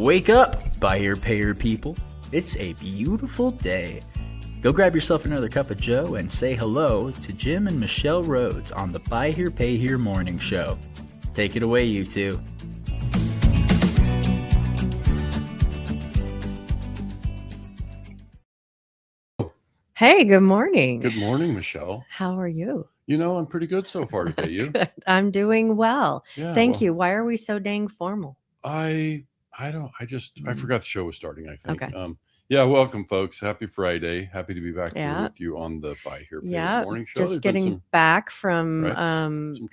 Wake up, buy here, pay here people. It's a beautiful day. Go grab yourself another cup of joe and say hello to Jim and Michelle Rhodes on the Buy Here, Pay Here morning show. Take it away, you two. Hey, good morning. Good morning, Michelle. How are you? You know, I'm pretty good so far today. You? Good. I'm doing well. Yeah. Thank you. Why are we so dang formal? I forgot the show was starting, I think. Okay. Yeah, welcome folks. Happy Friday. Happy to be back here Yeah. with you on the Buy Here Pay Here Yeah, morning show. just There's been getting back from some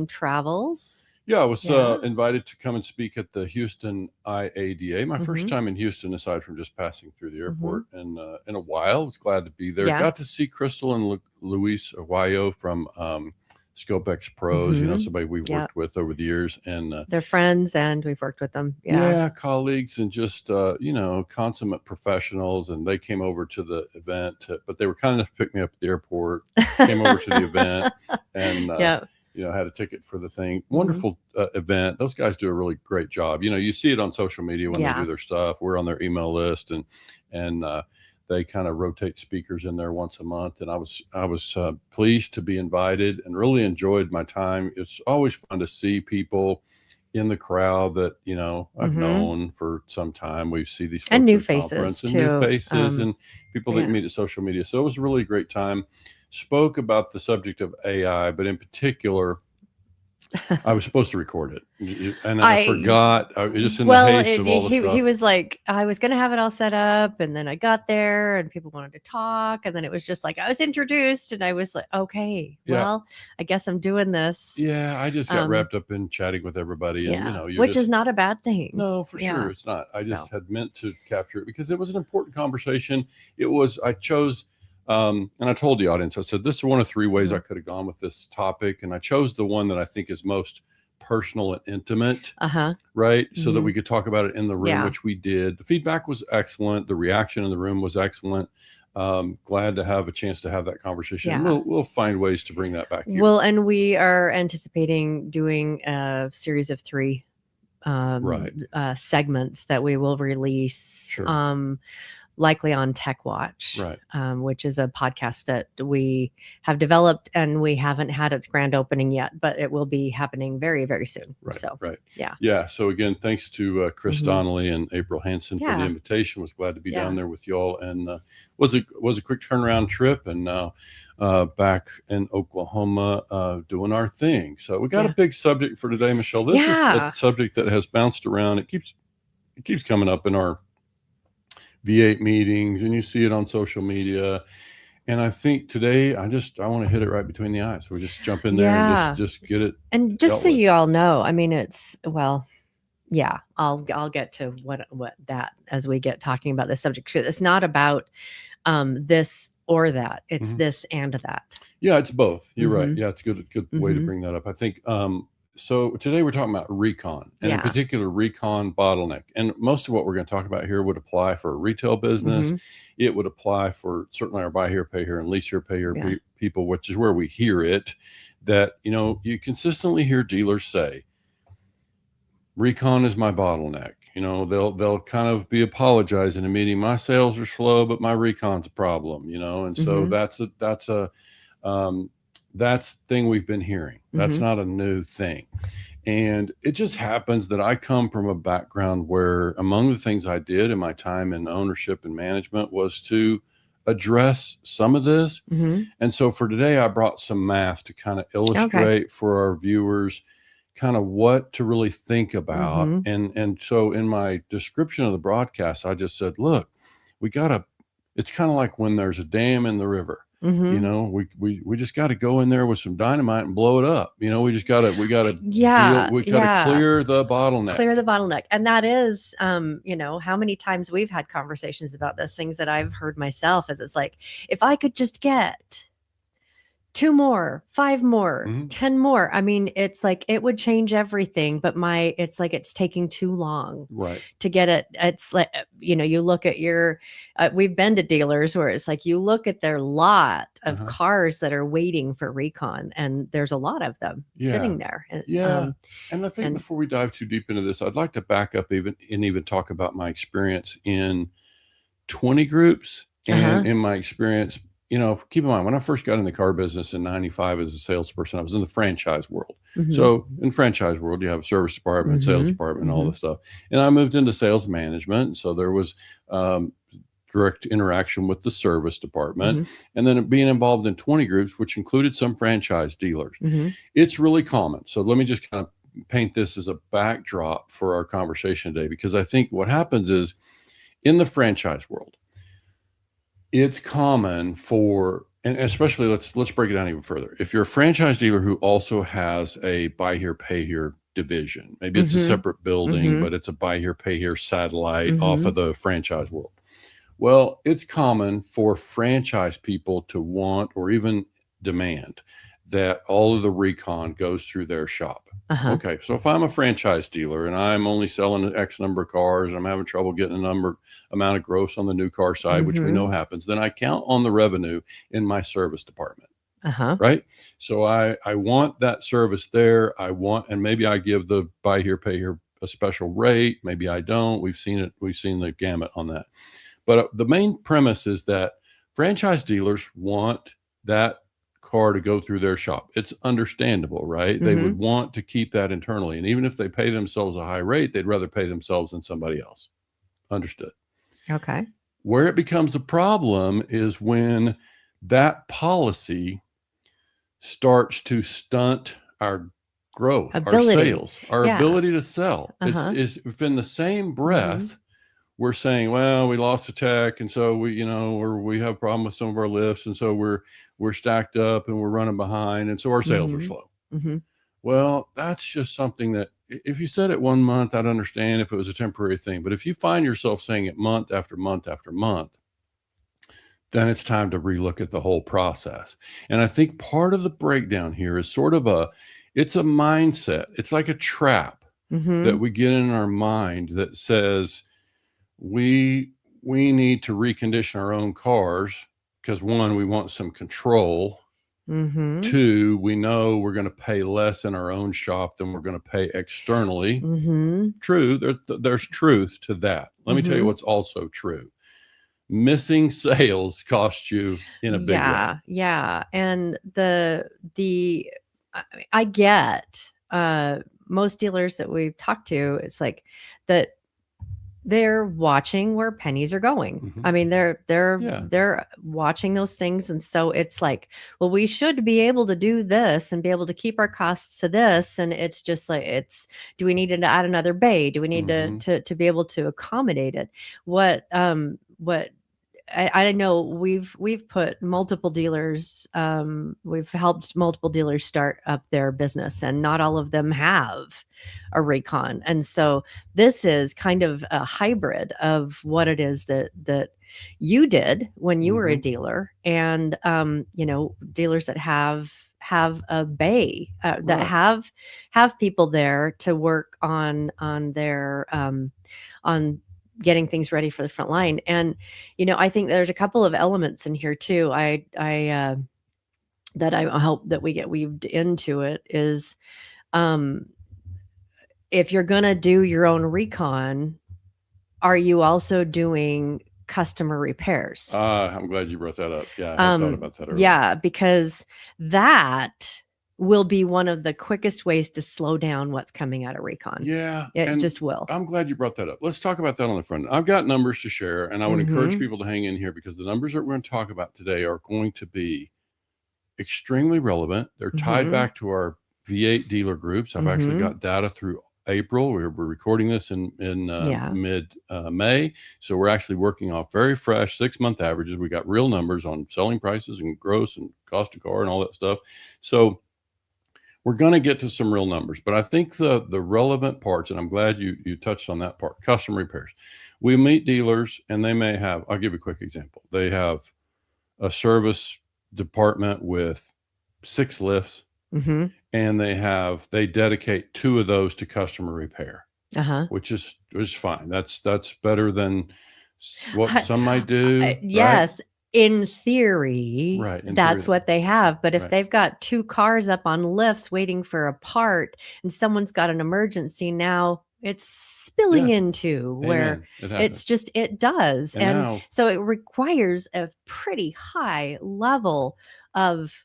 travels. Yeah, I was invited to come and speak at the Houston IADA. My first time in Houston, aside from just passing through the airport, and in a while. I was glad to be there. Yeah. Got to see Crystal and Luis Aguayo from ScopeX Pros. You know, somebody we've worked with over the years, and they're friends, and we've worked with them. Yeah, colleagues, and just consummate professionals. And they came over to the event, but they were kind enough to pick me up at the airport. Came over to the event, and had a ticket for the thing. Wonderful event. Those guys do a really great job. You know, you see it on social media when they do their stuff. We're on their email list, and they kind of rotate speakers in there once a month. And I was pleased to be invited and really enjoyed my time. It's always fun to see people in the crowd that I've known for some time. We see these folks and new at faces conference, and too. new faces, and people that you meet at social media. So it was a really great time. Spoke about the subject of AI, but in particular, I was supposed to record it, and I forgot. Just in the haste of all the stuff. He was like, I was going to have it all set up, and then I got there, and people wanted to talk, and then it was just like I was introduced, and I was like, okay, well, I guess I'm doing this. Yeah, I just got wrapped up in chatting with everybody, and which is not a bad thing. No, for sure, it's not. I just had meant to capture it because it was an important conversation. I chose. And I told the audience, I said, this is one of three ways I could have gone with this topic. And I chose the one that I think is most personal and intimate, right? So that we could talk about it in the room, which we did. The feedback was excellent. The reaction in the room was excellent. Glad to have a chance to have that conversation. Yeah. We'll find ways to bring that back here. Well, and we are anticipating doing a series of 3 segments that we will release. Sure. Likely on Tech Watch, right. Which is a podcast that we have developed, and we haven't had its grand opening yet, but it will be happening very, very soon. Right. Yeah. Yeah. So again, thanks to Chris Donnelly and April Hansen for the invitation. Was glad to be down there with y'all, and was a quick turnaround trip, and now back in Oklahoma doing our thing. So we got a big subject for today, Michelle. This is a subject that has bounced around. It keeps coming up in our V8 meetings, and you see it on social media. And I think today I want to hit it right between the eyes. So we just jump in there and just get it. And just so you all know, I mean, I'll get to what that as we get talking about this subject. It's not about this or that. It's this and that. Yeah, it's both. You're right. Yeah, it's a good way to bring that up. I think so today we're talking about Recon, and in particular Recon Bottleneck. And most of what we're going to talk about here would apply for a retail business. It would apply for certainly our buy here, pay here, and lease here, pay here people, which is where we hear it. That you consistently hear dealers say, Recon is my bottleneck. They'll kind of be apologizing to meeting. My sales are slow, but my Recon's a problem. And so that's the thing we've been hearing. That's not a new thing. And it just happens that I come from a background where among the things I did in my time in ownership and management was to address some of this. And so for today, I brought some math to kind of illustrate for our viewers kind of what to really think about. And so in my description of the broadcast, I just said, look, it's kind of like when there's a dam in the river. We just got to go in there with some dynamite and blow it up. We got to clear the bottleneck. And that is, how many times we've had conversations about those things that I've heard myself, as it's like, if I could just get 2 more, 5 more, Mhm. 10 more. I mean, it's like it would change everything, but it's like it's taking too long Right. to get it. It's like, you look at we've been to dealers where it's like you look at their lot of Uh-huh. cars that are waiting for recon, and there's a lot of them Yeah. sitting there. Yeah. And I think And before we dive too deep into this, I'd like to back up even talk about my experience in 20 groups uh-huh. and in my experience, keep in mind when I first got in the car business in 95 as a salesperson, I was in the franchise world. Mhm. So in franchise world, you have a service department, sales Mhm. department, all Mhm. this stuff. And I moved into sales management. So there was direct interaction with the service department, Mhm. and then being involved in 20 groups, which included some franchise dealers. Mhm. It's really common. So let me just kind of paint this as a backdrop for our conversation today, because I think what happens is in the franchise world, it's common for, and especially let's break it down even further. If you're a franchise dealer who also has a buy here, pay here division, maybe it's a Mhm. separate building, Mhm. but it's a buy here, pay here satellite off of Mhm. the franchise world. Well, it's common for franchise people to want or even demand that all of the recon goes through their shop. Uh-huh. Okay, so if I'm a franchise dealer and I'm only selling X number of cars, I'm having trouble getting amount of gross on the new car side, which we Mhm. know happens, then I count on the revenue in my service department, Uh-huh. right? So I want that service there. And maybe I give the buy here, pay here a special rate. Maybe I don't. We've seen it. We've seen the gamut on that. But the main premise is that franchise dealers want that car to go through their shop. It's understandable, right? They would Mhm. want to keep that internally. And even if they pay themselves a high rate, they'd rather pay themselves than somebody else. Understood. Okay. Where it becomes a problem is when that policy starts to stunt our growth, our Ability. sales, our Yeah. ability to sell. Uh-huh. Is if in the same Mhm. breath, we're saying, well, we lost a tech, and so or we have a problem with some of our lifts, and so we're stacked up and we're running behind, and so our sales are Mhm. slow. Mhm. Well, that's just something that if you said it 1 month, I'd understand if it was a temporary thing. But if you find yourself saying it month after month after month, then it's time to relook at the whole process. And I think part of the breakdown here is it's a mindset. It's like a trap that Mhm. we get in our mind that says, we need to recondition our own cars because, one, we want some control. Mhm. Two, we know we're going to pay less in our own shop than we're going to pay externally. Mhm. True, there's truth to that. Let me tell you Mhm. what's also true. Missing sales cost you in a big way. Yeah, yeah, and the I get, most dealers that we've talked to, it's like that they're watching where pennies are going. Mhm. I mean, Yeah. they're watching those things, and so it's like, well, we should be able to do this and be able to keep our costs to this, and it's just like do we need to add another bay? Do we need to Mhm. be able to accommodate it? What I know we've put multiple dealers, we've helped multiple dealers start up their business, and not all of them have a Recon. And so this is kind of a hybrid of what it is that you did when you were a Mhm. dealer, and dealers that have a bay, that Right. have people there to work on their on getting things ready for the front line. And I think there's a couple of elements in here too. I that I hope that we get weaved into it is, um if you're going to do your own recon, are you also doing customer repairs? I'm glad you brought that up. Yeah, I had thought about that earlier. Yeah, because that will be one of the quickest ways to slow down what's coming out of recon. Yeah, It and just will. I'm glad you brought that up. Let's talk about that on the front. I've got numbers to share, and I would encourage Mhm. people to hang in here because the numbers that we're going to talk about today are going to be extremely relevant. They're tied Mhm. back to our V8 dealer groups. I've actually Mhm. got data through April. We're recording this in Yeah. mid May, so we're actually working off very fresh 6-month averages. We got real numbers on selling prices and gross and cost of car and all that stuff. So we're going to get to some real numbers, but I think the relevant parts, and I'm glad you touched on that part, custom repairs. We meet dealers and they may have, I'll give you a quick example. They have a service department with 6 lifts, Mm-hmm. and they dedicate 2 of those to customer repair, Uh-huh. which is fine. That's better than what some might do, right? Yes, in theory, Right. In that's theory, what they have. But if right. they've got 2 cars up on lifts waiting for a part and someone's got an emergency, now it's spilling Yeah. into where Amen. It it's happens. just, it does. And And now, so it requires a pretty high level of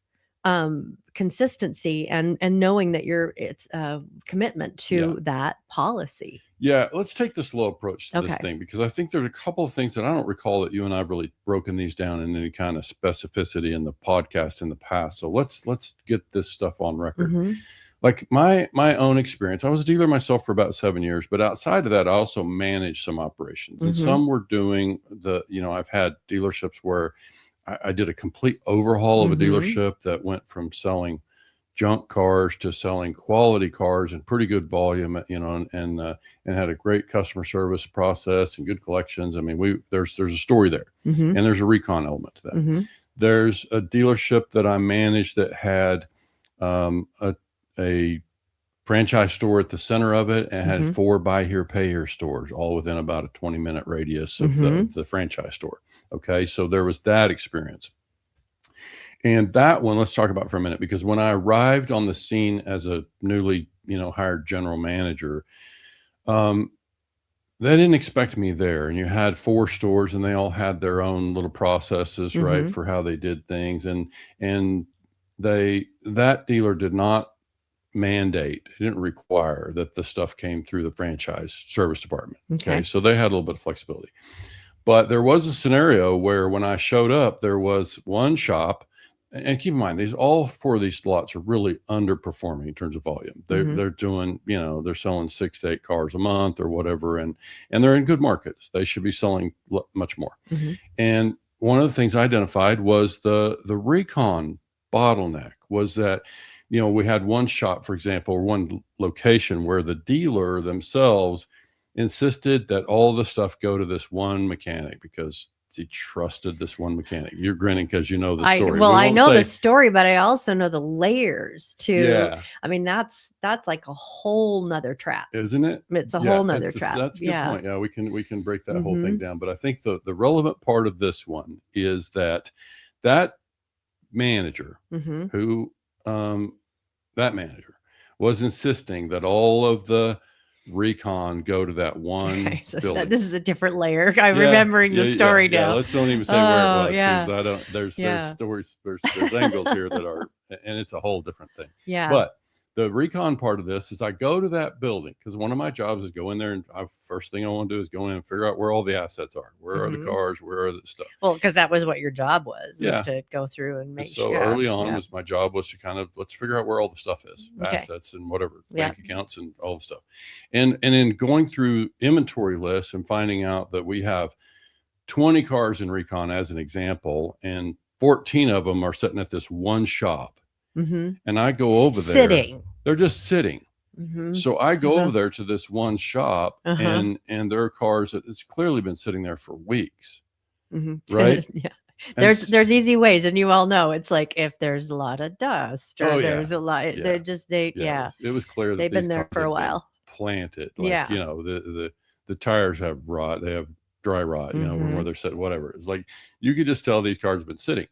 consistency and knowing that it's a commitment to that policy. yeah, let's take the slow approach to this Okay. thing, because I think there's a couple of things that I don't recall that you and I've really broken these down in any kind of specificity in the podcast in the past. So let's get this stuff on record. Mhm. Like my own experience, I was a dealer myself for about 7 years, but outside of that, I also managed some operations, and Mhm. some were doing I've had dealerships where I did a complete overhaul of a Mhm. dealership that went from selling junk cars to selling quality cars in pretty good volume, and had a great customer service process and good collections. I mean, there's a story there, Mhm. and there's a recon element to that. Mhm. There's a dealership that I managed that had a franchise store at the center of it, and had Mhm. 4 buy here, pay here stores, all within about a 20-minute radius of the franchise store. Okay, so there was that experience. And that one, let's talk about for a minute, because when I arrived on the scene as a newly, hired general manager, they didn't expect me there. And you had 4 stores, and they all had their own little processes, right, Mhm. for how they did things. And that dealer did not mandate, it didn't require that the stuff came through the franchise service department. Okay. Okay. So they had a little bit of flexibility. But there was a scenario where when I showed up, there was one shop, and keep in mind, all 4 of these lots are really underperforming in terms of volume. Mhm. They're doing, they're selling 6 to 8 cars a month or whatever, and they're in good markets. They should be selling much more. Mhm. And one of the things I identified was the Recon bottleneck was that, we had one shop, for example, or one location where the dealer themselves insisted that all the stuff go to this one mechanic because he trusted this one mechanic. You're grinning because you know the story. I know the story, but I also know the layers too. Yeah. I mean, that's like a whole nother trap, isn't it? It's a whole nother trap. That's a good Yeah. point. Yeah, we can break that whole thing down. But I think the relevant part of this one is that manager Mhm. who that manager was insisting that all of the Recon go to that one Okay, so building. this is a different layer. I'm remembering the story now. Let's don't even say where it was. Yeah. I don't. There's stories. There's angles here that are, and it's a whole different thing. Yeah. But the Recon part of this is I go to that building because one of my jobs is go in there, and first thing I want to do is go in and figure out where all the assets are. Where are the cars? Where are the stuff? Well, because that was what your job was to go through and make sure. So early on was my job was to kind of let's figure out where all the stuff is, assets and whatever, bank accounts and all the stuff. And in going through inventory lists and finding out that we have 20 cars in Recon as an example, and 14 of them are sitting at this one shop. And I go over there. Sitting. They're just sitting. So I go over there to this one shop, and there are cars that it's clearly been sitting there for weeks. Right? Yeah. There's easy ways, and you all know it's like if there's a lot of dust or there's a lot, they're just it was clear that they've been there for a while. Planted, like the tires have rot, they have dry rot, where they're sitting, whatever. It's like you could just tell these cars have been sitting.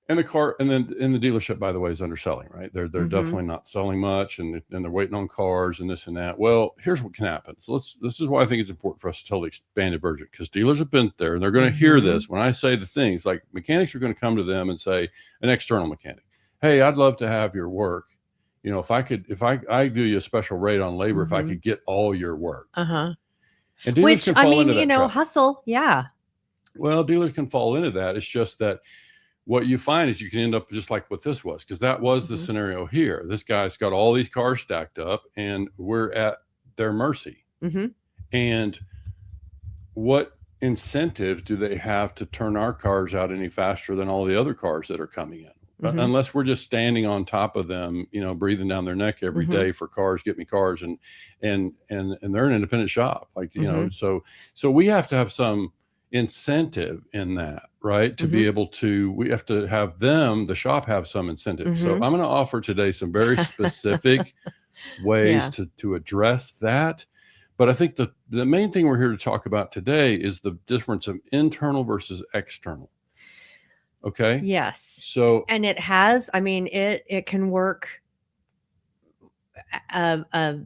And the car, and then in the dealership, by the way, is underselling, right? They're definitely not selling much, and they're waiting on cars and this and that. Well, here's what can happen. So this is why I think it's important for us to tell the expanded version, because dealers have been there and they're going to hear this when I say the things like mechanics are going to come to them and say, an external mechanic, hey, I'd love to have your work. If I do you a special rate on labor, if I could get all your work. And dealers can fall into that trap. Hustle. Yeah. Well, dealers can fall into that. It's just that what you find is you can end up just like what this was, because that was the scenario here. This guy's got all these cars stacked up, and we're at their mercy. And what incentives do they have to turn our cars out any faster than all the other cars that are coming in? Unless we're just standing on top of them, breathing down their neck every day for cars, get me cars, and they're an independent shop, like so we have to have some incentive in that, right? To be able to, we have to have them, the shop, have some incentive. So I'm going to offer today some very specific ways to address that. But I think the main thing we're here to talk about today is the difference of internal versus external. Okay. Yes. So, and it has, I mean, it can work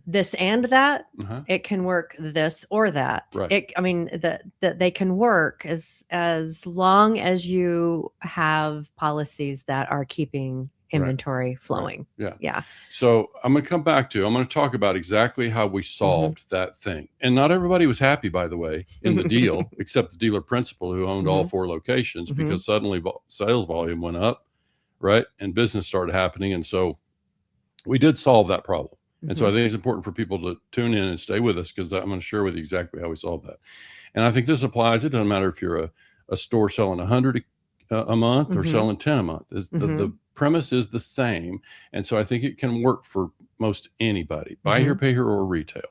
this and that. It can work this or that. Right. I mean, that they can work as long as you have policies that are keeping inventory flowing. Right. Yeah. So I'm going to talk about exactly how we solved that thing. And not everybody was happy, by the way, in the deal, except the dealer principal who owned all 4 locations, because suddenly sales volume went up, right? And business started happening. And so we did solve that problem. And so I think it's important for people to tune in and stay with us, because I'm going to share with you exactly how we solved that. And I think this applies. It doesn't matter if you're a store selling 100 a month or selling 10 a month. The premise is the same. And so I think it can work for most anybody, buy here, pay here, or retail.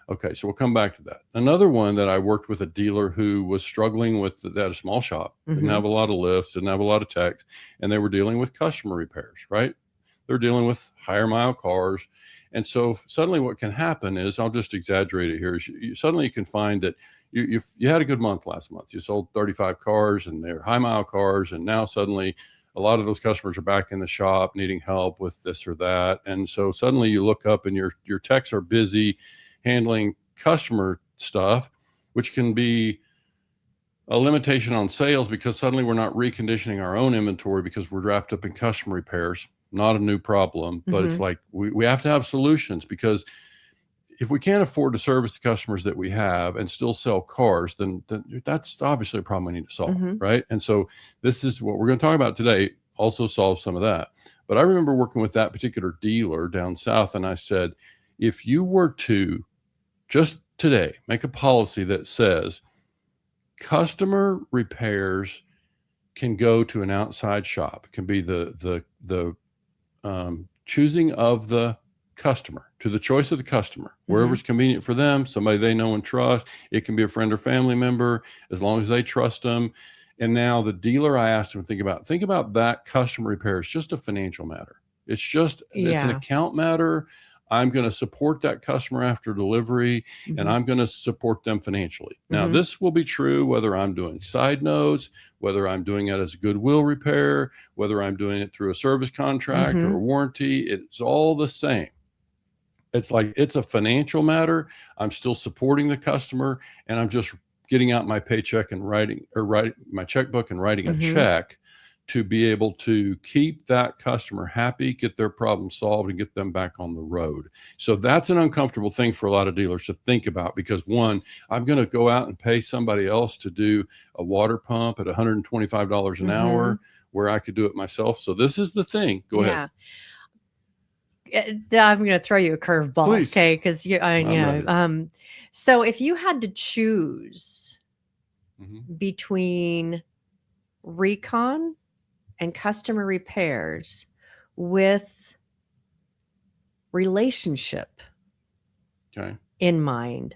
Okay, so we'll come back to that. Another one that I worked with a dealer who was struggling with, that a small shop, didn't have a lot of lifts, didn't have a lot of techs, and they were dealing with customer repairs, right? They're dealing with higher mile cars. And so suddenly what can happen is, I'll just exaggerate it here, is suddenly you can find that you had a good month last month. You sold 35 cars and they're high mile cars. And now suddenly a lot of those customers are back in the shop needing help with this or that. And so suddenly you look up and your techs are busy handling customer stuff, which can be a limitation on sales, because suddenly we're not reconditioning our own inventory because we're wrapped up in customer repairs. Not a new problem, but it's like we have to have solutions, because if we can't afford to service the customers that we have and still sell cars, then that's obviously a problem we need to solve, right? And so this is what we're going to talk about today, also solve some of that. But I remember working with that particular dealer down south, and I said, if you were to just today make a policy that says customer repairs can go to an outside shop, it can be the choosing of the customer, to the choice of the customer, wherever it's convenient for them, somebody they know and trust. It can be a friend or family member, as long as they trust them. And now the dealer, I asked him, think about that customer repair. It's just a financial matter. It's an account matter. I'm going to support that customer after delivery, and I'm going to support them financially. Now, this will be true whether I'm doing side notes, whether I'm doing it as a goodwill repair, whether I'm doing it through a service contract or a warranty. It's all the same. It's like, it's a financial matter. I'm still supporting the customer, and I'm just getting out my paycheck and writing my checkbook and writing a check to be able to keep that customer happy, get their problem solved, and get them back on the road. So that's an uncomfortable thing for a lot of dealers to think about, because one, I'm going to go out and pay somebody else to do a water pump at $125 an hour, where I could do it myself. So this is the thing. Go ahead. I'm going to throw you a curveball. Please. Okay. Cause so if you had to choose between Recon and customer repairs with relationship in mind,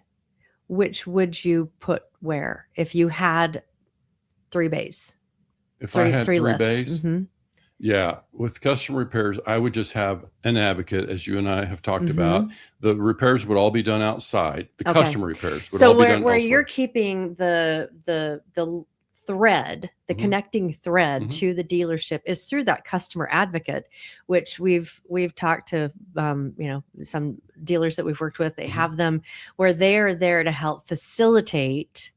which would you put where if you had 3 bays? I had 3 lifts. bays, yeah, with customer repairs, I would just have an advocate, as you and I have talked about. The repairs would all be done outside. The customer repairs would all be done where elsewhere. you're keeping the thread, the connecting thread to the dealership is through that customer advocate, which we've talked to, some dealers that we've worked with. They have them where they're there to help facilitate,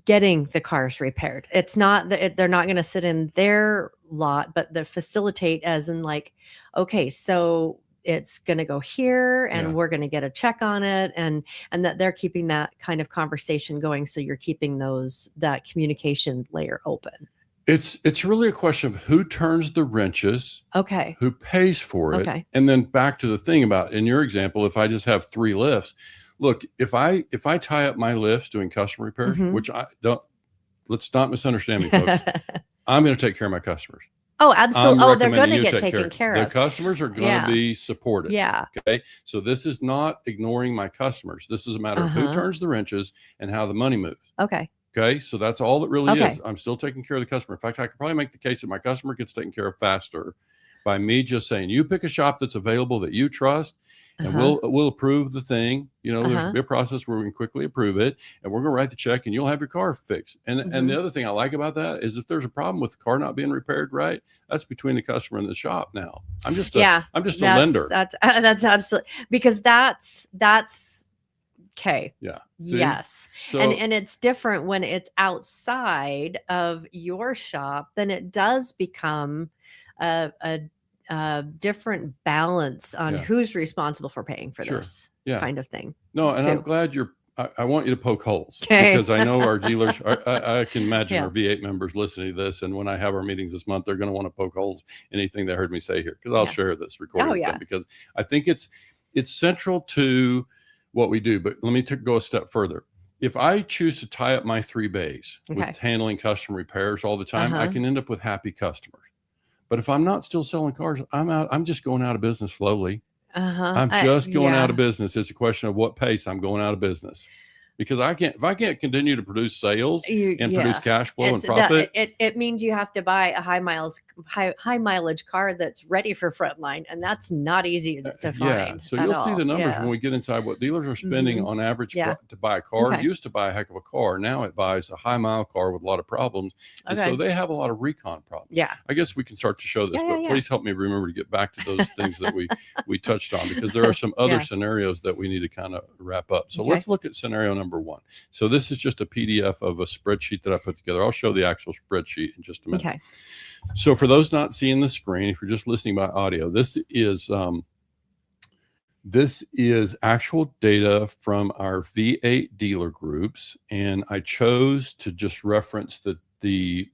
getting the cars repaired. It's not that they're not going to sit in their lot, but they facilitate as in like, okay, so it's going to go here and we're going to get a check on it. And that they're keeping that kind of conversation going. So you're keeping that communication layer open. It's really a question of who turns the wrenches, who pays for it. And then back to the thing about, in your example, if I just have 3 lifts, look, if I tie up my lifts doing customer repairs, which I don't, let's not misunderstand me, folks. I'm going to take care of my customers. Oh, I'm absolutely. Oh, they're recommending going to you get take care taken of. care The of. customers are going to Yeah. be supported. Yeah. Okay. So this is not ignoring my customers. This is a matter of who turns the wrenches and how the money moves. Okay. Okay. So that's all it really Okay. is. I'm still taking care of the customer. In fact, I could probably make the case that my customer gets taken care of faster by me just saying, you pick a shop that's available that you trust, and we'll approve the thing. You know, there's a process where we can quickly approve it, and we're going to write the check, and you'll have your car fixed. And the other thing I like about that is if there's a problem with the car not being repaired right, that's between the customer and the shop. Now I'm just a lender. That's absolutely, because that's okay. Yeah. See? Yes. So, and it's different when it's outside of your shop. Then it does become a different balance on who's responsible for paying for this kind of thing. No, and I'm glad I want you to poke holes, because I know our dealers, I can imagine our V8 members listening to this. And when I have our meetings this month, they're going to want to poke holes in anything they heard me say here, because I'll share this recording with them, because I think it's central to what we do. But let me go a step further. If I choose to tie up my 3 bays with handling custom repairs all the time, I can end up with happy customers. But if I'm not still selling cars, I'm just going out of business slowly. I'm just going out of business. It's a question of what pace I'm going out of business. Because if I can't continue to produce sales and produce cash flow and profit, it means you have to buy a high mileage car that's ready for frontline, and that's not easy to find. Yeah, so you'll see the numbers when we get inside what dealers are spending on average to buy a car. It used to buy a heck of a car. Now it buys a high mile car with a lot of problems, and so they have a lot of recon problems. Yeah, I guess we can start to show this, but please help me remember to get back to those things that we touched on, because there are some other scenarios that we need to kind of wrap up. So let's look at scenario number 1. So this is just a PDF of a spreadsheet that I put together. I'll show the actual spreadsheet in just a minute. Okay. So for those not seeing the screen, if you're just listening by audio, this is actual data from our V8 dealer groups, and I chose to just reference the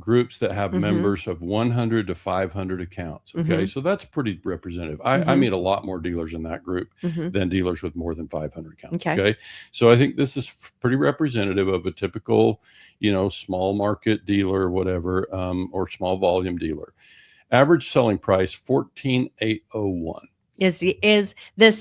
groups that have members of 100 to 500 accounts. Okay. So that's pretty representative. I meet a lot more dealers in that group than dealers with more than 500 accounts. Okay. So I think this is pretty representative of a typical, small market dealer, whatever, or small volume dealer. Average selling price, 14,801. This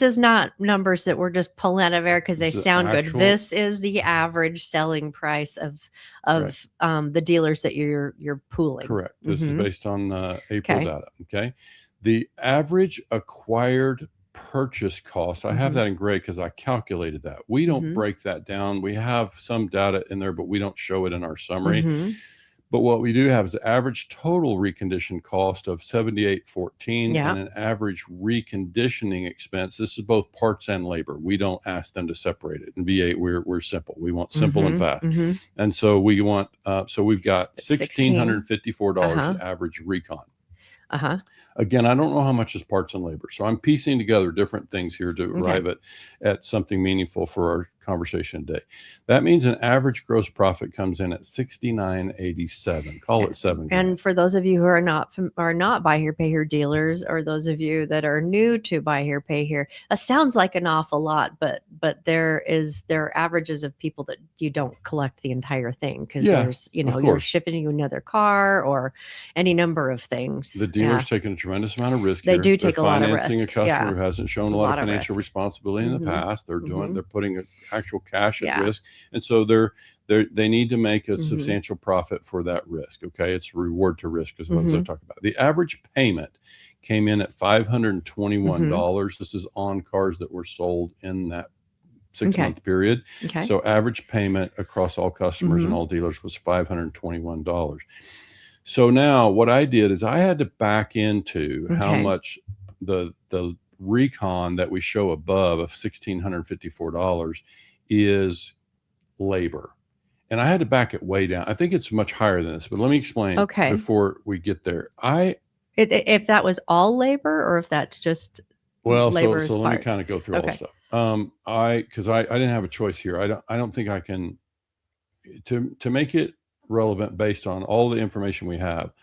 is not numbers that we're just pulling out of air because they sound good. This is the average selling price of the dealers that you're pooling. Correct. This is based on April data. Okay. The average acquired purchase cost, I have that in gray because I calculated that. We don't break that down. We have some data in there, but we don't show it in our summary. But what we do have is the average total recondition cost of $78.14 and an average reconditioning expense. This is both parts and labor. We don't ask them to separate it. In V8, we're simple. We want simple and fast. And so we want, so we've got $1,654 average recon. Again, I don't know how much is parts and labor. So I'm piecing together different things here to arrive at something meaningful for our conversation today. That means an average gross profit comes in at $69.87. Call it $7,000. And for those of you who are not buy here, pay here dealers, or those of you that are new to buy here, pay here, that sounds like an awful lot, but there are averages of people that you don't collect the entire thing because there's you're shipping you another car or any number of things. The dealer's taking a tremendous amount of risk. They do take a lot of risk. Financing a customer who hasn't shown a lot of financial responsibility in the past. They're putting actual cash at risk, and so they need to make a substantial profit for that risk. Okay, it's reward to risk is what I talk about. The average payment came in at $521. This is on cars that were sold in that 6-month period. So average payment across all customers and all dealers was $521. So now what I did is I had to back into how much the recon that we show above of $1,654 is labor. And I had to back it way down. I think it's much higher than this, but let me explain before we get there. If that was all labor or if that's just labor. So let me kind of go through all the stuff. Because I didn't have a choice here. I don't think I can to make it relevant based on all the information we have.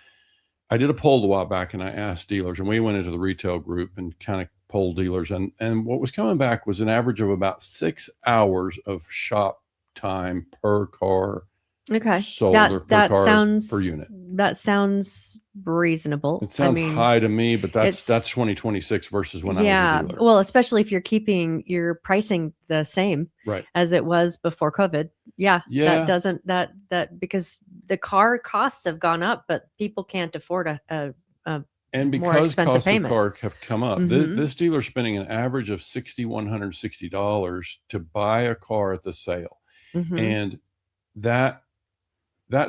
I did a poll a while back and I asked dealers, and we went into the retail group and kind of polled dealers, and what was coming back was an average of about 6 hours of shop time per car Okay. sold That or per that car per sounds unit. that sounds reasonable. It sounds high to me, but that's it's 2026 versus when I was a yeah. dealer. Well, especially if you're keeping your pricing the same Right. as it was before COVID. Yeah. That Yeah. doesn't that because the car costs have gone up, but people can't afford a And more because expensive costs of payment. car have come up, Mhm. this dealer's spending an average of $6,160 to buy a car at the sale. Mhm. And that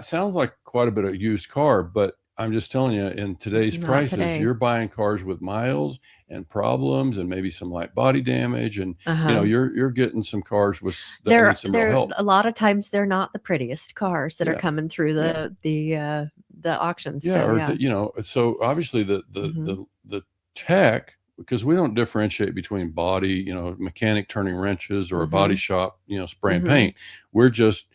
sounds like quite a bit of used car, but I'm just telling you, in today's Not prices, today. you're buying cars with miles and problems and maybe some light body damage, and Uh-huh. you're getting some cars with that They're need some real help. a lot of times they're not the prettiest cars that are Yeah. coming through Yeah. the auctions. Yeah, So or yeah. so obviously Mhm. the tech, because we don't differentiate between body, mechanic turning wrenches or a body Mhm. shop, spraying Mhm. paint. We're just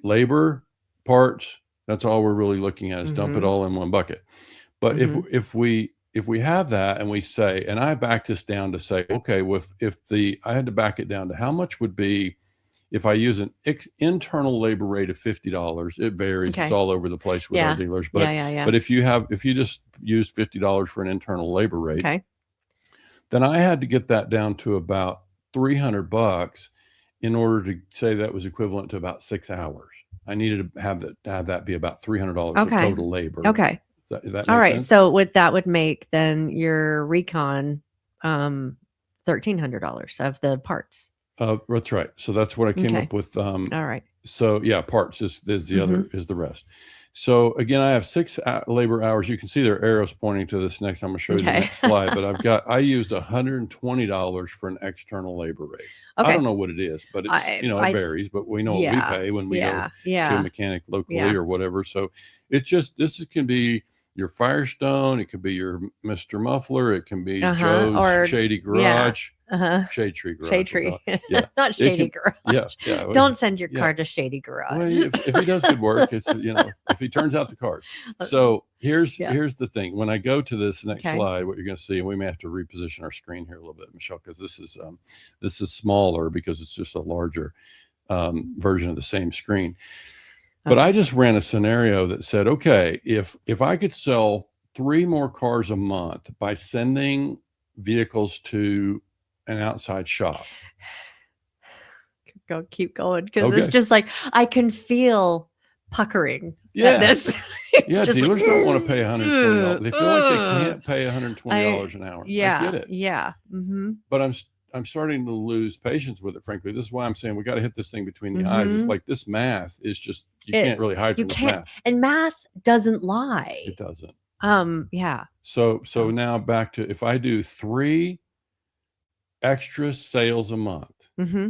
labor, parts. That's all we're really looking at, is dump it Mhm. all in one bucket. But Mhm. if we have that and we say, and I back this down to say, okay, I had to back it down to how much would be if I use an internal labor rate of $50. It varies. It's Okay. all over the place with our Yeah. dealers. Yeah. But if you just use $50 for an internal labor rate, Okay. then I had to get that down to about $300 in order to say that was equivalent to about 6 hours. I needed to have that be about $300 of Okay. total labor. Okay. That All makes right. sense? So that would make then your Recon $1,300 of the parts. That's right. So that's what I came Okay. up with. All right. So yeah, parts is the Mhm. other, is the rest. So again, I have 6 labor hours. You can see their arrows pointing to this next. I'm going to show you the Okay. next slide, but I used $120 for an external labor rate. I Okay. don't know what it is, but it's, I it varies, but we know what we yeah. pay when we go Yeah. to a Yeah. mechanic locally Yeah. or whatever. So it's just, can be your Firestone. It could be your Mr. Muffler. It can be Uh-huh. Joe's Or Shady yeah. Garage. Uh-huh. Shade Tree Garage. Shade Tree. Yeah. Not It Shady can, Garage. yeah. Don't send your Yeah. car to Shady Well, Garage. if he does good work, it's, if he turns out the cars. So here's Yeah. the thing. When I go to this next Okay. slide, what you're going to see, and we may have to reposition our screen here a little bit, Michelle, because this is smaller because it's just a larger version of the same screen. But I just ran a scenario that said, okay, if I could sell 3 more cars a month by sending vehicles to an outside shop. Keep going, because Okay. it's just like I can feel puckering Yeah. at this. Yeah, just dealers like, don't want to pay $120. They feel like they ugh. can't pay $120 an hour. I Yeah. get it. Yeah. Mm-hmm. But I'm starting to lose patience with it, frankly. This is why I'm saying we got to hit this thing between the eyes. It's like this math is just, you can't really hide from this math. And math doesn't lie. It doesn't. Yeah. So now back to, if I do 3 extra sales a month, Mm-hmm.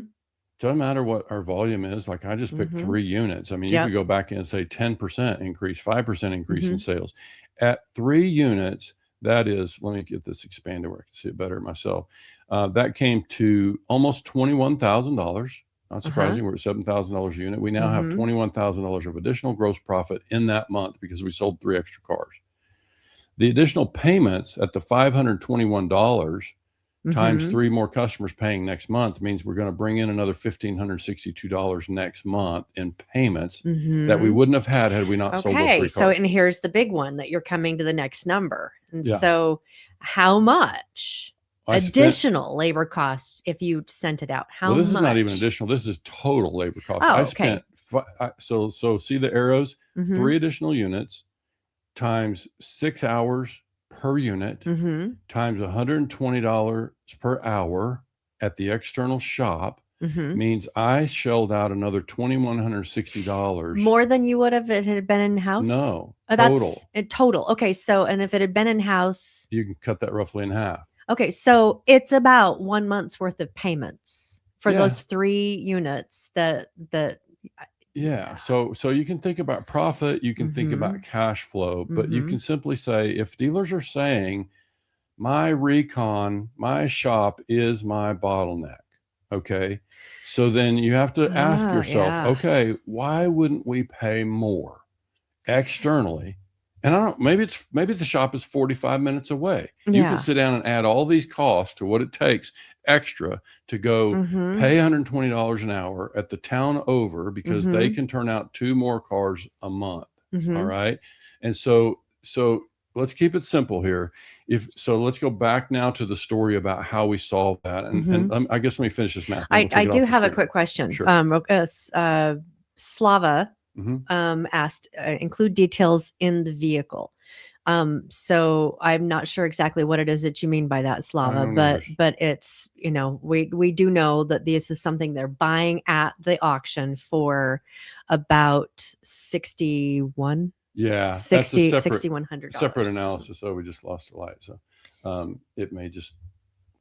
doesn't matter what our volume is. Like, I just picked 3 units. I mean, you Yep. could go back in and say 10% increase, 5% increase in Mhm. sales. At 3 units, that is, let me get this expanded where I can see it better myself. That came to almost $21,000. Not surprising. We're at $7,000 a unit. We now have Mhm. $21,000 of additional gross profit in that month because we sold 3 extra cars. The additional payments at the $521 times Mhm. 3 more customers paying next month means we're going to bring in another $1,562 next month in payments that we Mhm. wouldn't have had we not sold those 3 Okay. cars. So, and here's the big one that you're coming to the next number. And Yeah. so, how much I spent, additional labor costs if you sent it out? How well, this much? is not even additional. This is total labor costs. Oh, I okay. spent, so see the arrows, Mhm. 3 additional units times 6 hours per unit Mhm. times $120 per hour at the external shop Mhm. means I shelled out another $2,160. More than you would have if it had been in house? No, That's total. total. Okay. So, and if it had been in house, You can cut that roughly in half. okay. So it's about 1 month's worth of payments for Yeah. those 3 units that Yeah. So you can think about profit, you can think about cash flow, but you can simply say, if dealers are saying my Recon, my shop is my bottleneck. Okay. So then you have to ask yourself, yeah. okay, why wouldn't we pay more externally? And I don't, maybe the shop is 45 minutes away. You Yeah. can sit down and add all these costs to what it takes extra to go Mhm. pay $120 an hour at the town over because they Mhm. can turn out 2 more cars a month. All Mhm. right. And so let's keep it simple here. Let's go back now to the story about how we solve that. And I guess let me finish this math. And I we'll take it do off the have a screen. quick question. Sure. Slava Mhm. asked, include details in the vehicle. So I'm not sure exactly what it is that you mean by that, Slava, don't either. but it's, we do know that this is something they're buying at the auction for about 61, Yeah, that's a 60, separate $6,100. analysis. So we just lost the light. So it may just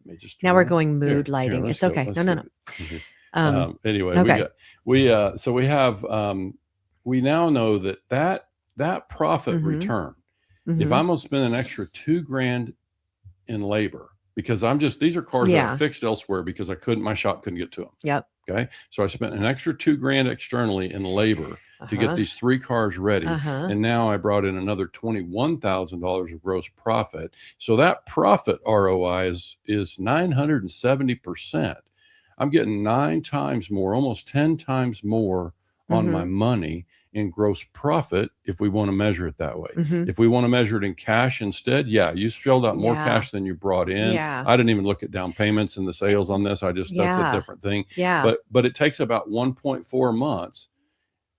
Now turn we're on. going mood Here, lighting. let's It's go. okay. Let's No. see if it- anyway, Okay. we have we now know that profit Mhm. return. If Mhm. I'm gonna spend an extra $2,000 in labor because these are cars that Yeah. I fixed elsewhere because my shop couldn't get to them. Yep. Okay. So I spent an extra $2,000 externally in labor to get Uh-huh. these 3 cars ready. Uh-huh. And now I brought in another $21,000 of gross profit. So that profit ROI is 970%. I'm getting 9 times more, almost 10 times more on my Mhm. money in gross profit if we want to measure it that way. Mhm. If we want to measure it in cash instead, yeah, you shelled out more Yeah. cash than you brought in. Yeah. I didn't even look at down payments and the sales on this. That's a Yeah. different thing. Yeah. But it takes about 1.4 months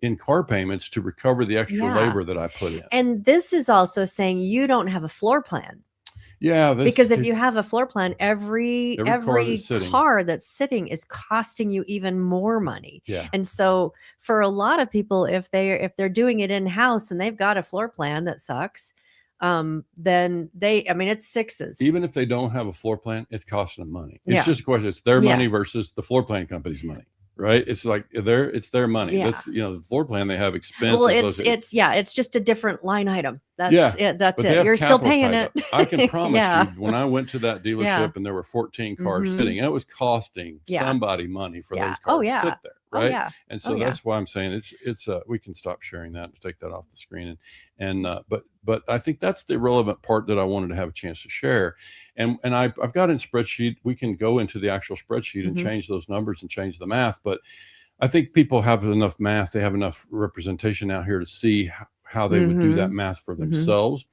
in car payments to recover the extra Yeah. labor that I put in. And this is also saying you don't have a floor plan. Yeah, Because if you have a floor plan, every car that's sitting is costing you even more money. Yeah. And so for a lot of people, if they're doing it in-house and they've got a floor plan that sucks, then it's sixes. Even if they don't have a floor plan, it's costing them money. It's Yeah. just a question. It's their Yeah. money versus the floor plan company's money, right? It's like it's their money. Yeah. That's the floor plan they have expense. Well, associated. it's just a different line item. That's Yeah, it. That's but they it. have You're still capital paying tied it. up. I can promise Yeah. you, when I went to that dealership Yeah. and there were 14 cars Mhm. sitting, and it was costing Yeah. somebody money for Yeah. those cars Oh, yeah. to sit there, Oh, right? yeah. And so Oh, yeah. that's why I'm saying it's we can stop sharing that and take that off the screen. But I think that's the relevant part that I wanted to have a chance to share. And I've got in spreadsheet, we can go into the actual spreadsheet and Mhm. change those numbers and change the math. But I think people have enough math, they have enough representation out here to see how they would do that Mhm. math for Mhm. themselves.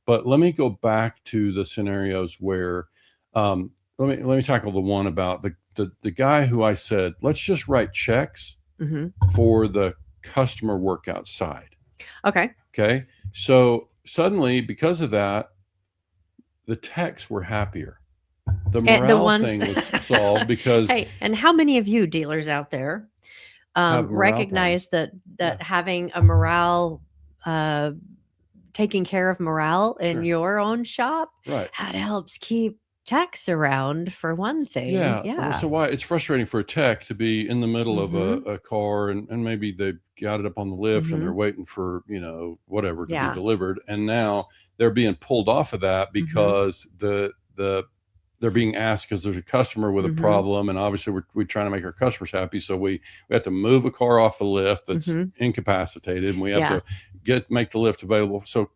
But let me go back to the scenarios where let me tackle the one about the guy who I said, let's just write checks Mhm. for the customer work outside. Okay. Okay. So suddenly, because of that, the techs were happier. The And the morale ones thing was solved because Hey, and how many of you dealers out there have morale recognize that having a morale taking care of morale in Sure. your own shop, Right. that helps keep techs around for one thing. Yeah. Yeah. So why it's frustrating for a tech to be in the middle of Mhm. a car and maybe they got it up on the lift and they're Mhm. waiting for, whatever to Yeah. be delivered. And now they're being pulled off of that because they're being asked because there's a customer with a Mhm. problem. And obviously we're trying to make our customers happy. So we have to move a car off a lift that's Mhm. incapacitated and we have Yeah. to make the lift available. So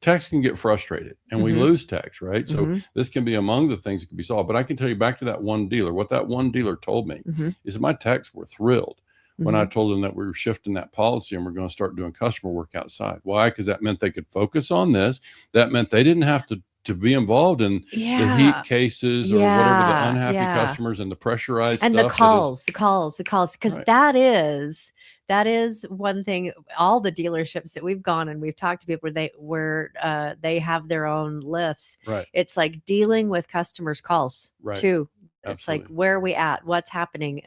techs can get frustrated and we Mhm. lose techs, right? So Mhm. this can be among the things that can be solved. But I can tell you back to that one dealer, what that one dealer told me Mhm. is my techs were thrilled when I Mhm. told them that we were shifting that policy and we're going to start doing customer work outside. Why? Because that meant they could focus on this. That meant they didn't have to be involved in the Yeah. heat cases or whatever the unhappy Yeah. customers and the pressurized And stuff. the calls, because Right. that is one thing. All the dealerships that we've gone and we've talked to people where they have their own lifts. Right. It's like dealing with customers' calls Right. too. It's like, Absolutely. where are we at? What's happening?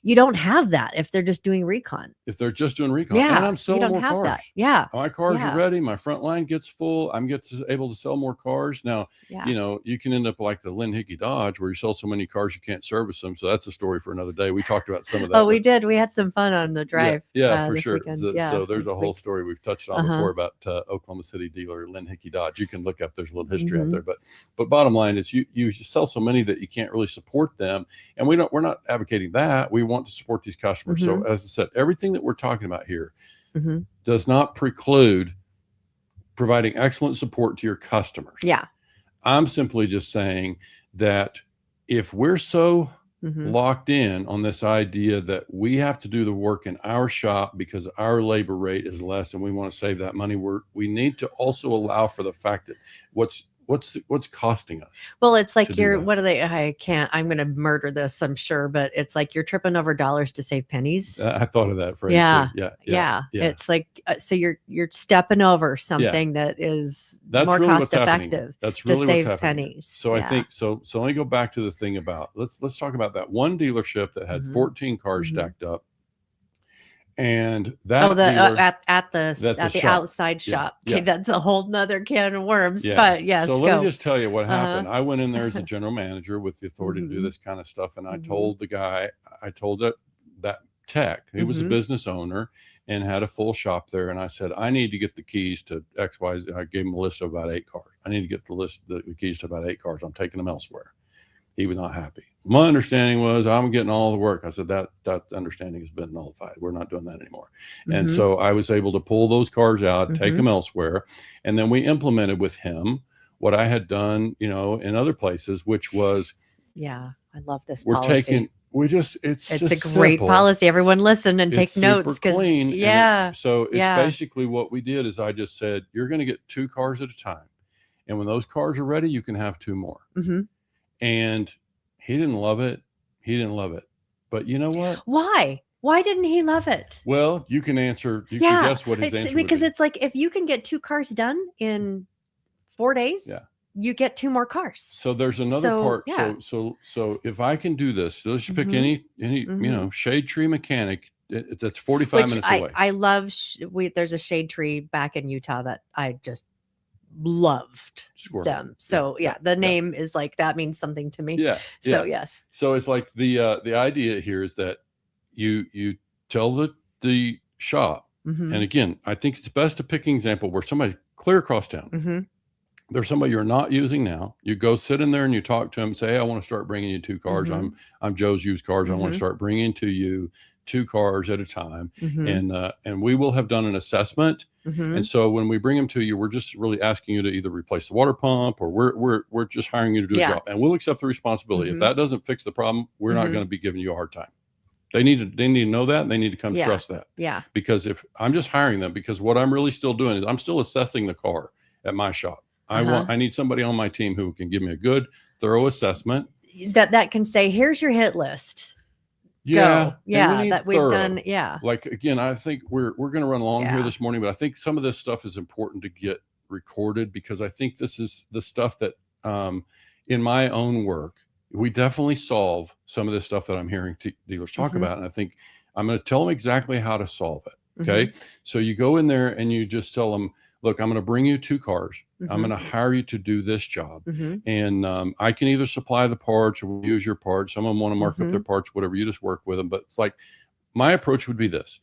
You don't have that if they're just doing recon. If they're just doing recon, Yeah, and I'm you selling don't more have cars. that. Yeah, My cars Yeah. are ready. My front line gets full. I'm able to sell more cars. Now, yeah. you can end up like the Lynn Hickey Dodge where you sell so many cars you can't service them. So that's a story for another day. We talked about some of that. Oh, we did. We had some fun on the drive. Yeah, for this sure. weekend. So there's this a whole week. story we've touched on before about Oklahoma City dealer Lynn Hickey Dodge. You can look up. There's a little history out Mhm. there, but bottom line is you sell so many that you can't really support them, and we're not advocating that. We want to support these customers. So as I said, everything that we're talking about here Mhm. does not preclude providing excellent support to your customers. Yeah. I'm simply just saying that if we're so Mhm. locked in on this idea that we have to do the work in our shop because our labor rate is less and we want to save that money, we need to also allow for the fact that what's costing us Well, it's to like do you're that. what are they I'm gonna murder this, I'm sure, but it's like you're tripping over dollars to save pennies. I thought of that phrase Yeah. too. Yeah, Yeah. yeah. It's like so you're stepping over Yeah. something that is That's more really what's cost happening. effective That's to really what's save happening here. pennies. So I Yeah. think so let me go back to the thing about let's talk about that one dealership that had Mhm. 14 cars Mhm. stacked up. And Oh, that the dealer at that's the a shop. outside Yeah, shop. Okay, yeah. that's a whole nother can of worms. Yeah. But yes, So let me go. just tell you what happened. Uh-huh. I went in there as a general manager with the authority to do Mhm. this kind of stuff. And I Mhm. told the guy, I told that tech, he was a Mhm. business owner and had a full shop there. And I said, I need to get the keys to XYZ. I gave him a list of about 8 cars. I need to get the keys to about 8 cars. I'm taking them elsewhere. He was not happy. My understanding was I'm getting all the work. I said that understanding has been nullified. We're not doing that anymore. And Mhm. so I was able to pull those cars out, take Mhm. them elsewhere, and then we implemented with him what I had done, in other places, which was Yeah, I love this we're policy. taking it's It's a just great simple. policy. Everyone listen and It's take super notes because clean. yeah, So it's yeah. basically what we did is I just said, you're going to get 2 cars at a time. And when those cars are ready, you can have 2 more. Mhm. And he didn't love it. He didn't love it. But you know what? Why? Why didn't he love it? Well, you can answer. You Yeah, can guess what his it's answer would because be. it's like if you can get 2 cars done in 4 days, Yeah. you get 2 more cars. So there's another So, part. yeah. So if I can do this, so let's just pick Mhm. any Mhm. shade tree mechanic that's 45 Which minutes away. I love there's a shade tree back in Utah that I just loved Squirrel. them. So, yeah, the yeah. name is like that means something to me. Yeah. So, Yeah. yes. So it's like the idea here is that you tell the shop, Mhm. and again, I think it's best to pick an example where somebody clear across town. Mhm. There's somebody you're not using now. You go sit in there and you talk to them, say, hey, I want to start bringing you 2 cars. Mhm. I'm Joe's Used Cars. I want Mhm. to start bringing to you 2 cars at a time. Mhm. And we will have done an assessment. Mhm. And so when we bring them to you, we're just really asking you to either replace the water pump or we're just hiring you to do Yeah. a job, and we'll accept the responsibility. Mhm. If that doesn't fix the problem, we're not Mhm. going to be giving you a hard time. They need to know that, and they need to come to Yeah. trust that. Yeah. Because if I'm just hiring them, because what I'm really still doing is I'm still assessing the car at my shop. Uh-huh. I need somebody on my team who can give me a good, thorough assessment. That can say, here's your hit list. Yeah. Go. And we Yeah, need that we've thorough. done. Yeah. Like, again, I think we're going to run long here Yeah. this morning, but I think some of this stuff is important to get recorded because I think this is the stuff that in my own work, we definitely solve some of this stuff that I'm hearing dealers talk Mhm. about. And I think I'm going to tell them exactly how to solve it. Mhm. Okay. So you go in there and you just tell them, look, I'm going to bring you 2 cars. I'm Mhm. going to hire you to do this job. Mhm. And I can either supply the parts or use your parts. Some of them want to mark up their parts, whatever. You just work with them. But it's like, my approach would be this.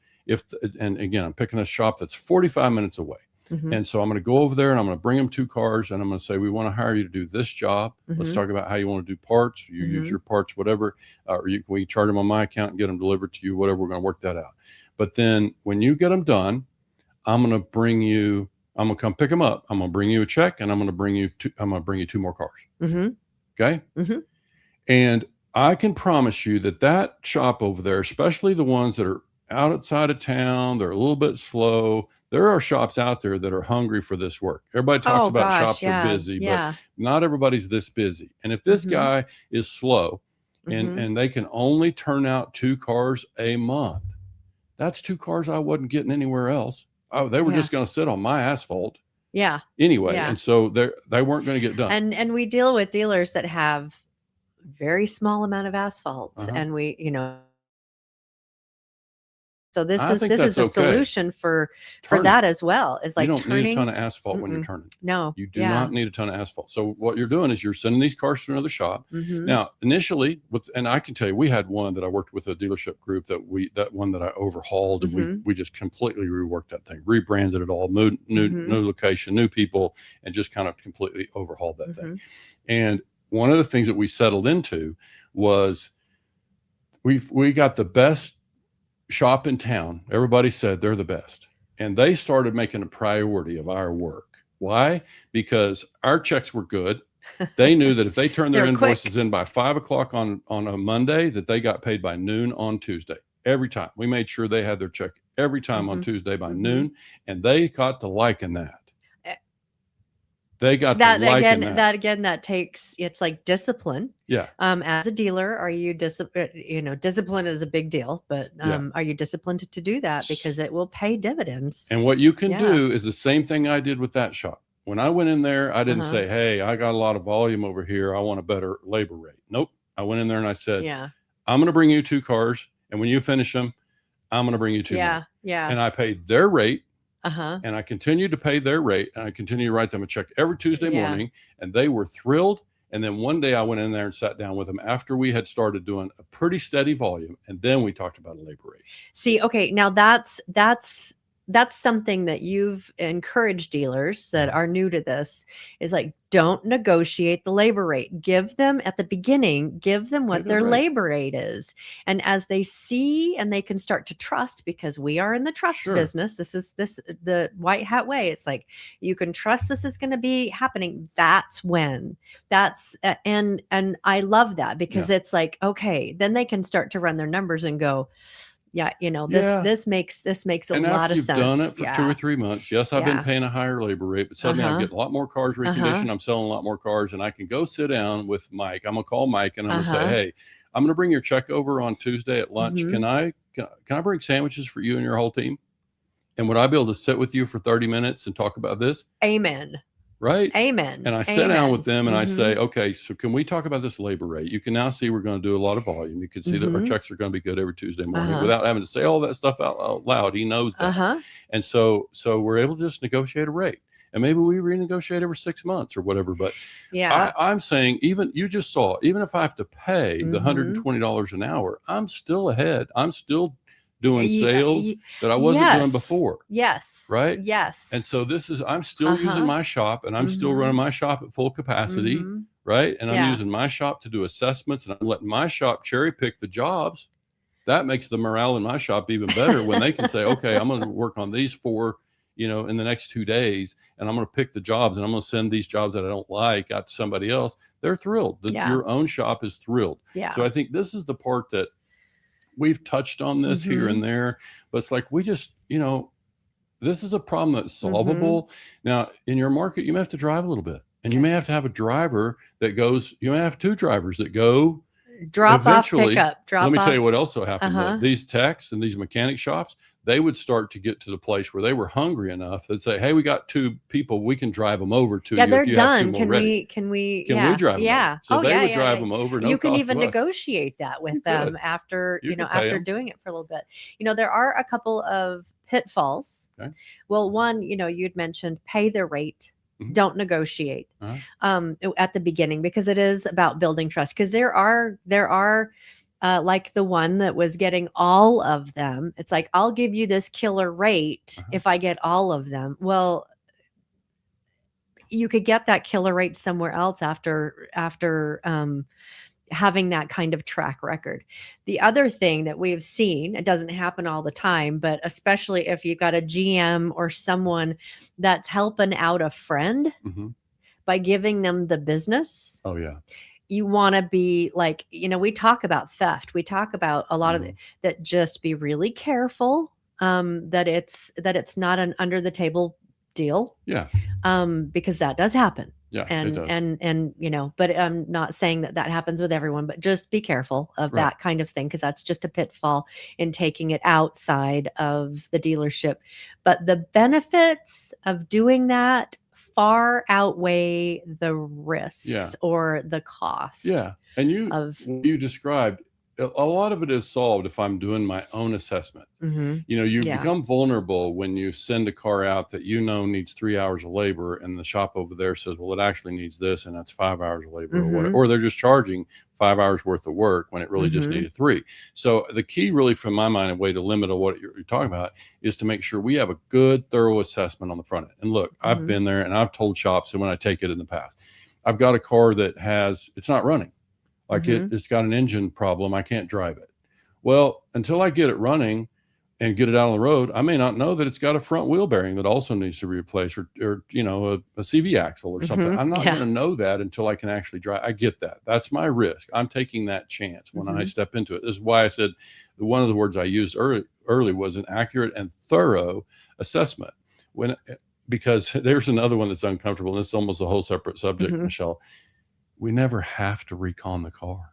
And again, I'm picking a shop that's 45 minutes away. Mhm. And so I'm going to go over there and I'm going to bring them 2 cars and I'm going to say, we want to hire you to do this job. Let's Mhm. talk about how you want to do parts. You use Mhm. your parts, whatever, or we charge them on my account and get them delivered to you, whatever. We're going to work that out. But then when you get them done, I'm going to come pick them up. I'm going to bring you a check and I'm going to bring you 2 more cars. Mhm. Okay. Mhm. And I can promise you that shop over there, especially the ones that are outside of town, they're a little bit slow. There are shops out there that are hungry for this work. Everybody talks Oh about gosh, shops are yeah. busy, Yeah. but not everybody's this busy. And if this Mhm. guy is slow Mhm. and they can only turn out 2 cars a month, that's 2 cars I wasn't getting anywhere else. Oh, they were Yeah. just going to sit on my asphalt Yeah. anyway. Yeah. And so they weren't going to get done. And we deal with dealers that have very small amount of asphalt, Uh-huh. and so this I is think that's a okay. solution for Turn it. that as well. Is like You don't need a ton turning. of asphalt when you're turning. No. You do Yeah. not need a ton of asphalt. So what you're doing is you're sending these cars to another shop. Mhm. Now, initially, and I can tell you, we had one that I worked with a dealership group that I overhauled, and Mhm. we just completely reworked that thing, rebranded it all, new Mhm. location, new people, and just kind of completely overhauled that thing. Mhm. And one of the things that we settled into was we got the best shop in town. Everybody said they're the best. And they started making a priority of our work. Why? Because our checks were good They knew that if they turned their They're quick. invoices in by 5 o'clock on a Monday, that they got paid by noon on Tuesday. Every time. We made sure they had their check every time on Tuesday by noon, and they got to liking that. They got to liking that. That takes, it's like discipline. Yeah. As a dealer, are you disciplined? Discipline is a big deal, but are you disciplined to do that? Because it will pay dividends. And what you can do is the same thing I did with that shop. When I went in there, I didn't say, hey, I got a lot of volume over here. I want a better labor rate. Nope. I went in there and I said, I'm going to bring you 2 cars. And when you finish them, I'm going to bring you 2 more. Yeah. And I paid their rate. And I continued to pay their rate, and I continued to write them a check every Tuesday morning, and they were thrilled. And then one day I went in there and sat down with them after we had started doing a pretty steady volume, and then we talked about a labor rate. See, okay, now that's something that you've encouraged dealers that are new to this, is like, don't negotiate the labor rate. Give them at the beginning, give them what their labor rate is. And as they see, and they can start to trust, because we are in the trust business. This is the white hat way. It's like, you can trust this is going to be happening. That's when and I love that, because it's like, okay, then they can start to run their numbers and go, this makes a lot of sense. After you've done it for 2 or 3 months, yes, I've been paying a higher labor rate, but suddenly I'm getting a lot more cars reconditioned. I'm selling a lot more cars, and I can go sit down with Mike. I'm gonna call Mike and I'm gonna say, hey, I'm gonna bring your check over on Tuesday at lunch. Can I bring sandwiches for you and your whole team? And would I be able to sit with you for 30 minutes and talk about this? Amen. Right? Amen. And I sit down with them and I say, okay, so can we talk about this labor rate? You can now see we're going to do a lot of volume. You can see that our checks are going to be good every Tuesday morning without having to say all that stuff out loud. He knows that. And so we're able to just negotiate a rate. And maybe we renegotiate every 6 months or whatever. But I'm saying, even you just saw, even if I have to pay the $120 an hour, I'm still ahead. I'm still doing sales that I wasn't doing before. Yes. Right? Yes. And so I'm still using my shop, and I'm still running my shop at full capacity. Right? And I'm using my shop to do assessments, and I'm letting my shop cherry pick the jobs. That makes the morale in my shop even better when they can say, okay, I'm going to work on these 4, in the next 2 days, and I'm going to pick the jobs, and I'm going to send these jobs that I don't like out to somebody else. They're thrilled. Your own shop is thrilled. So I think this is the part that we've touched on this here and there, but it's like, we just, this is a problem that's solvable. Now, in your market, you may have to drive a little bit, and you may have to have a driver that goes, you may have 2 drivers that go drop off, pick up, drop off. Let me tell you what else happened. Though. These techs and these mechanic shops, they would start to get to the place where they were hungry enough. They'd say, hey, we got 2 people. We can drive them over to you. They're if you done. Have 2 more ready. Can we drive them over? So they would drive them over. No you can cost even to us. negotiate that with them after, after doing it for a little bit. There are a couple of pitfalls. Okay. Well, one, you'd mentioned pay their rate. Don't negotiate at the beginning, because it is about building trust. Because there are like the one that was getting all of them. It's like, I'll give you this killer rate if I get all of them. Well, you could get that killer rate somewhere else after having that kind of track record. The other thing that we've seen, it doesn't happen all the time, but especially if you've got a GM or someone that's helping out a friend by giving them the business. Oh yeah. You want to be like, we talk about theft. We talk about a lot of that. Just be really careful that it's not an under the table deal. Yeah. Because that does happen. Yeah. And but I'm not saying that happens with everyone, but just be careful of that kind of thing, because that's just a pitfall in taking it outside of the dealership. But the benefits of doing that far outweigh the risks or the cost. Yeah. And you described a lot of it is solved if I'm doing my own assessment. You become vulnerable when you send a car out that needs 3 hours of labor, and the shop over there says, well, it actually needs this, and that's 5 hours of labor or whatever, or they're just charging 5 hours worth of work when it really just needed 3. So the key, really, from my mind, a way to limit what you're talking about is to make sure we have a good, thorough assessment on the front end. And look, I've been there, and I've told shops, and when I take it in the past, I've got a car that it's not running. Like it's got an engine problem. I can't drive it. Well, until I get it running and get it out on the road, I may not know that it's got a front wheel bearing that also needs to be replaced, or a CV axle or something. Mhm. I'm not Yeah. going to know that until I can actually drive. I get that. That's my risk. I'm taking that chance when I step into it. This is why I said one of the words I used early was an accurate and thorough assessment. Because there's another one that's uncomfortable, and this is almost a whole separate subject, Michelle. We never have to recon the car.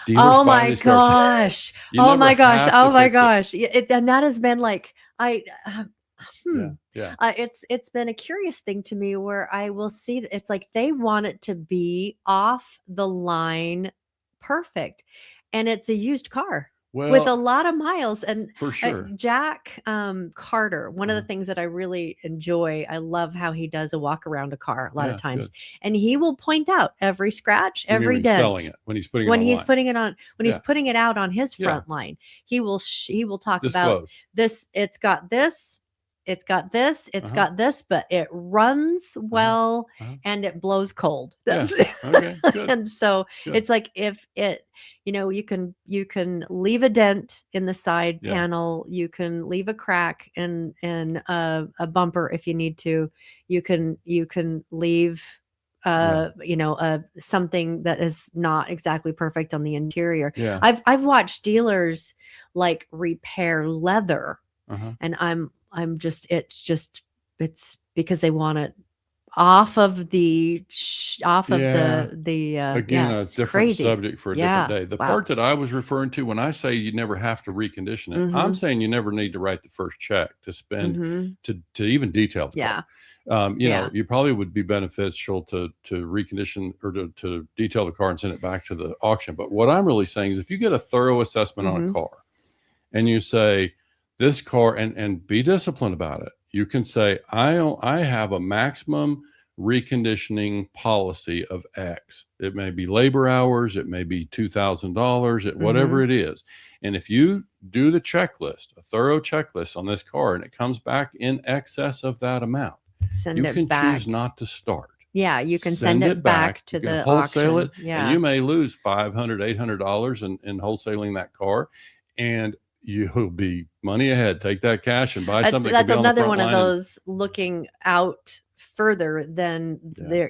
Dealers Oh buy my these cars. gosh. You Oh never my gosh. have to Oh my fix it. gosh. And that has been like, Yeah. it's been a curious thing to me where I will see that it's like they want it to be off the line perfect. And it's a used car with a Well, lot of miles. And for sure. Jack Carter, one of the Uh-huh. things that I really enjoy, I love how he does a walk around a car a lot Yeah, of times. good. And he will point out every scratch, You mean every when he's dent. selling it, when he's putting it When he's online. putting it on, when he's Yeah. putting it out on his Yeah. front line, he will talk about Disclose. this. It's got this, it's got this, it's Uh-huh. got this, but it runs well Uh-huh. and it blows cold. Yeah. That's it. Okay, good. And so Good. it's like if it, you can leave a dent in the side Yeah. panel, you can leave a crack in a bumper if you need to. You can leave something that is not exactly perfect on the interior. Yeah. I've watched dealers like repair leather, Uh-huh. and it's because they want it off of the Again, a it's different crazy. subject for a Yeah. different day. The Wow. part that I was referring to when I say you never have to recondition it, I'm saying you never need to write the first check to spend to even detail the Yeah. car. Yeah. You probably would be beneficial to recondition or to detail the car and send it back to the auction. But what I'm really saying is if you get a thorough assessment on a car and you say this car, and be disciplined about it, you can say, I have a maximum reconditioning policy of X. It may be labor hours, it may be $2,000, whatever it is. And if you do the checklist, a thorough checklist on this car, and it comes back in excess of that amount, Send you it can back. choose not to start. Yeah, you can send it back to You can the wholesale auction. it, Yeah. and you may lose $500, $800 in wholesaling that car, and you'll be money ahead. Take that cash and buy something. That's another one of those looking out further than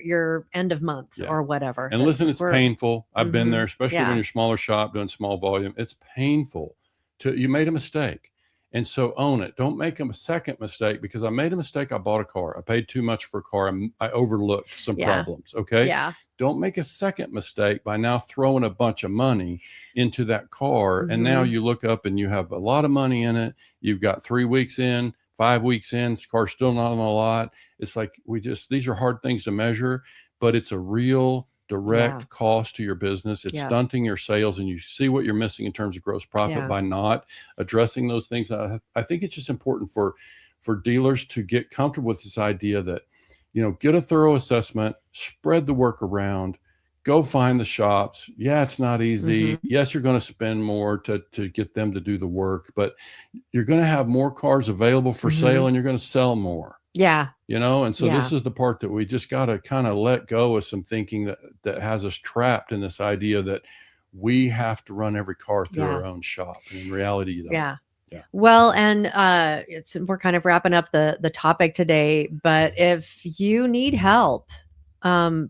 your end of month or whatever. And listen, it's painful. I've been there, especially when Yeah. you're a smaller shop doing small volume. It's painful. You made a mistake. And so own it. Don't make a second mistake, because I made a mistake. I bought a car. I paid too much for a car. I overlooked some problems. Okay. Yeah. Don't make a second mistake by now throwing a bunch of money into that car. And now you look up and you have a lot of money in it. You've got 3 weeks in, 5 weeks in, this car's still not on the lot. It's like these are hard things to measure, but it's a real direct cost to your business. It's stunting your sales, and you see what you're missing in terms of gross profit by not addressing those things. I think it's just important for dealers to get comfortable with this idea that, get a thorough assessment, spread the work around, go find the shops. Yeah, it's not easy. Yes, you're going to spend more to get them to do the work, but you're going to have more cars available for sale, and you're going to sell more. Yeah. And so this is the part that we just got to kind of let go of some thinking that has us trapped in this idea that we have to run every car through our own shop. And in reality, you don't. Yeah. Well, and we're kind of wrapping up the topic today, but if you need help,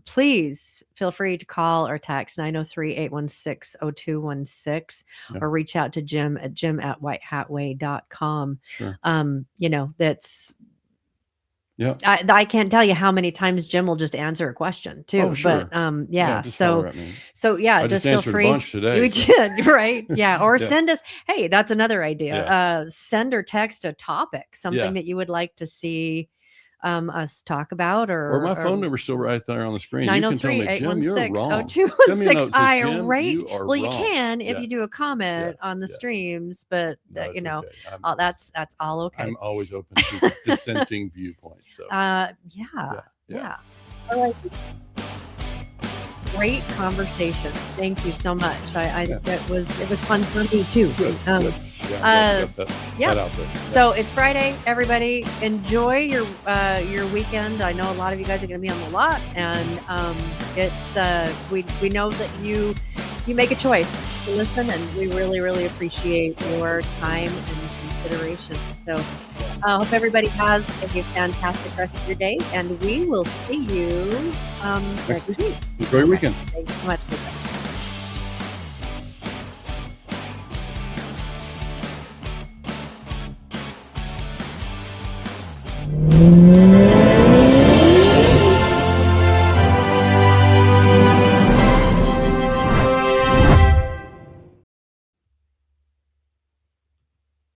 please feel free to call or text 903-816-0216 or reach out to Jim at jim@whitehatway.com. Sure. That's Yeah. I can't tell you how many times Jim will just answer a question too. Oh, sure. But just holler at me. I just feel answered free. a bunch today. We did, right? Yeah. Or Yeah. send us, hey, that's another idea. Yeah. Send or text a topic, something that you would like to see us talk about, or my phone number's still right there on the screen. You can tell me, Jim, you're wrong. 903-816-0216. Send me a note, say, Jim, Right. you are Well, you wrong. can if you do a comment on the streams, but No, it's okay. that's all okay. I'm always open to dissenting viewpoints. So Yeah. All right. Great conversation. Thank you so much. It was fun for me too. Good. Good. Got that out there. So it's Friday, everybody. Enjoy your weekend. I know a lot of you guys are going to be on the lot, and we know that you make a choice to listen, and we really, really appreciate your time and consideration. So I hope everybody has a fantastic rest of your day, and we will see you next week. Enjoy your weekend. Thanks so much.